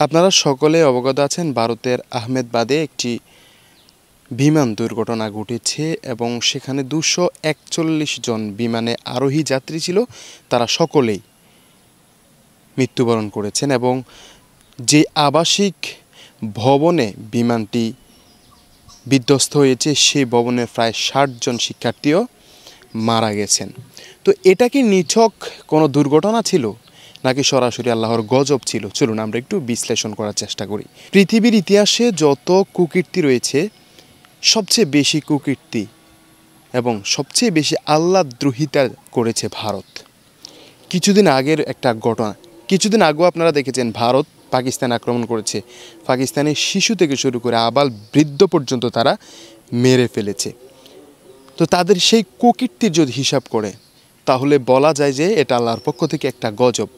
আপনারা সকলে অবগত আছেন ভারতের আহমেদাবাদে একটি বিমান দুর্ঘটনা ঘটেছে এবং সেখানে 241 জন বিমানে আরোহী যাত্রী ছিল, তারা সকলেই মৃত্যুবরণ করেছেন এবং যে আবাসিক ভবনে বিমানটি বিধ্বস্ত হয়েছে সেই ভবনের প্রায় 60 জন শিক্ষার্থীও মারা গেছেন। তো এটা কি নিছক কোনো দুর্ঘটনা ছিল নাকি সরাসরি আল্লাহর গজব ছিল? চলুন আমরা একটু বিশ্লেষণ করার চেষ্টা করি। পৃথিবীর ইতিহাসে যত কুকীর্তি রয়েছে, সবচেয়ে বেশি কুকীর্তি এবং সবচেয়ে বেশি আল্লাহদ্রোহিতা করেছে ভারত। কিছুদিন আগেও আপনারা দেখেছেন ভারত পাকিস্তান আক্রমণ করেছে। পাকিস্তানের শিশু থেকে শুরু করে আবাল বৃদ্ধ পর্যন্ত তারা মেরে ফেলেছে। তো তাদের সেই কুকীর্তির যদি হিসাব করে তাহলে বলা যায় যে এটা আল্লাহর পক্ষ থেকে একটা গজব।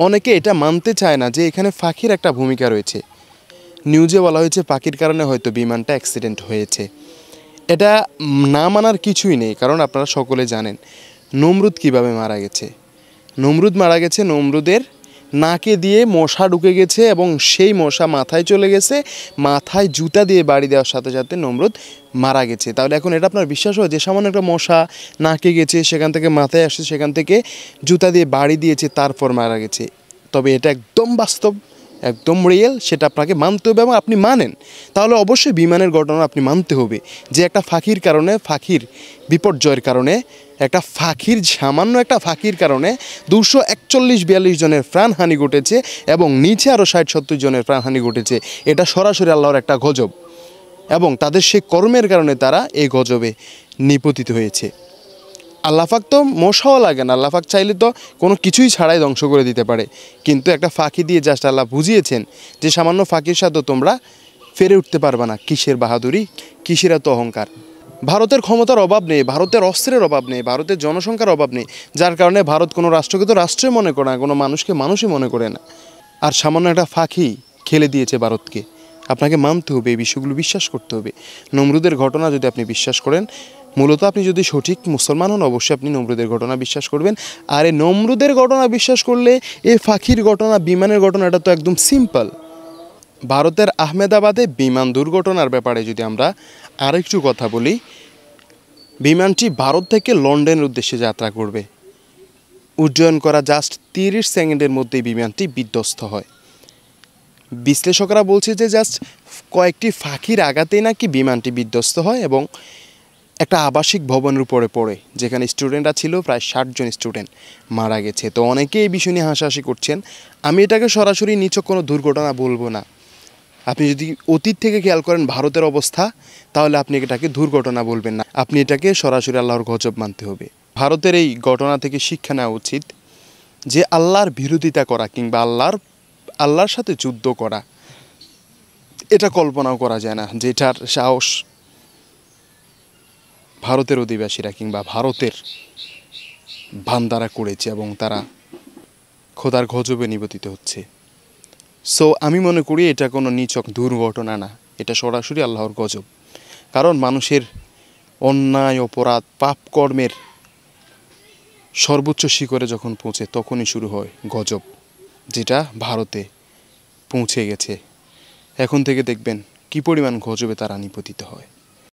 অনেকে এটা মানতে চায় না যে এখানে পাখির একটা ভূমিকা রয়েছে। নিউজে বলা হয়েছে পাখির কারণে হয়তো বিমানটা অ্যাক্সিডেন্ট হয়েছে। এটা না মানার কিছুই নেই, কারণ আপনারা সকলে জানেন নমরুদ কিভাবে মারা গেছে। নমরুদের নাকে দিয়ে মশা ঢুকে গেছে এবং সেই মশা মাথায় চলে গেছে, মাথায় জুতা দিয়ে বাড়ি দেওয়ার সাথে সাথে নমরুদ মারা গেছে। তাহলে এখন এটা আপনার বিশ্বাস হয় যে সামান্য একটা মশা নাকে গেছে, সেখান থেকে মাথায় আসছে, সেখান থেকে জুতা দিয়ে বাড়ি দিয়েছে, তারপর মারা গেছে? তবে এটা একদম বাস্তব, একদম রিয়েল, সেটা আপনাকে মানতে হবে এবং আপনি মানেন তাহলে অবশ্যই বিমানের ঘটনা আপনি মানতে হবে যে একটা ফাঁকির বিপর্যয়ের কারণে সামান্য একটা ফাঁকির কারণে 241-42 জনের প্রাণহানি ঘটেছে এবং নিচে আরও 60-70 জনের প্রাণহানি ঘটেছে। এটা সরাসরি আল্লাহর একটা গজব এবং তাদের সেই কর্মের কারণে তারা এই গজবে নিপতিত হয়েছে। আল্লাহ পাক তো মশাও লাগে না, আল্লাহ পাক চাইলে তো কোনো কিছুই ছাড়াই ধ্বংস করে দিতে পারে, কিন্তু একটা ফাঁকি দিয়ে জাস্ট আল্লাহ বুঝিয়েছেন যে সামান্য ফাঁকির সাথে তোমরা ফেরে উঠতে পারবে না। কিসের বাহাদুরি, কিসের এত অহংকার? ভারতের ক্ষমতার অভাব নেই, ভারতের অস্ত্রের অভাব নেই, ভারতের জনসংখ্যার অভাব নেই, যার কারণে ভারত কোনো রাষ্ট্রকে তো রাষ্ট্রই মনে করে না, কোনো মানুষকে মানুষই মনে করে না। আর সামান্য একটা ফাঁকি খেলে দিয়েছে ভারতকে। আপনাকে মানতে হবে, এই বিষয়গুলো বিশ্বাস করতে হবে। নমরুদের ঘটনা যদি আপনি বিশ্বাস করেন, মূলত আপনি যদি সঠিক মুসলমান হন, অবশ্যই আপনি নমরুদের ঘটনা বিশ্বাস করবেন। আর এই নমরুদের ঘটনা বিশ্বাস করলে এই ফাঁকির ঘটনা, বিমানের ঘটনাটা তো একদম সিম্পল। ভারতের আহমেদাবাদে বিমান দুর্ঘটনার ব্যাপারে যদি আমরা আরেকটু কথা বলি, বিমানটি ভারত থেকে লন্ডনের উদ্দেশ্যে যাত্রা করবে। উড্ডয়ন করা জাস্ট 30 সেকেন্ডের মধ্যেই বিমানটি বিধ্বস্ত হয়। বিশ্লেষকরা বলছে যে জাস্ট কয়েকটি ফাঁকির আঘাতেই নাকি বিমানটি বিধ্বস্ত হয় এবং একটা আবাসিক ভবনের উপরে পড়ে, যেখানে স্টুডেন্টরা ছিল, প্রায় 60 জন স্টুডেন্ট মারা গেছে। তো অনেকেই এই বিষয় নিয়ে হাসাহাসি করছেন। আমি এটাকে সরাসরি নিছক কোনো দুর্ঘটনা বলবো না। আপনি যদি অতীত থেকে খেয়াল করেন ভারতের অবস্থা, তাহলে আপনি এটাকে দুর্ঘটনা বলবেন না, আপনি এটাকে সরাসরি আল্লাহর গজব মানতে হবে। ভারতের এই ঘটনা থেকে শিক্ষা নেওয়া উচিত যে আল্লাহর বিরোধিতা করা কিংবা আল্লাহর সাথে যুদ্ধ করা, এটা কল্পনাও করা যায় না যেটার সাহস ভারতের অধিবাসীরা কিংবা ভারতের বান্দারা করেছে এবং তারা খোদার গজবে নিপতিত হচ্ছে। সো আমি মনে করি এটা কোনো নিছক দুর্ঘটনা না, এটা সরাসরি আল্লাহর গজব। কারণ মানুষের অন্যায়, অপরাধ, পাপ কর্মের সর্বোচ্চ শিখরে যখন পৌঁছে তখনই শুরু হয় গজব, যেটা ভারতে পৌঁছে গেছে। এখন থেকে দেখবেন কী পরিমাণ গজবে তারা নিপতিত হয়।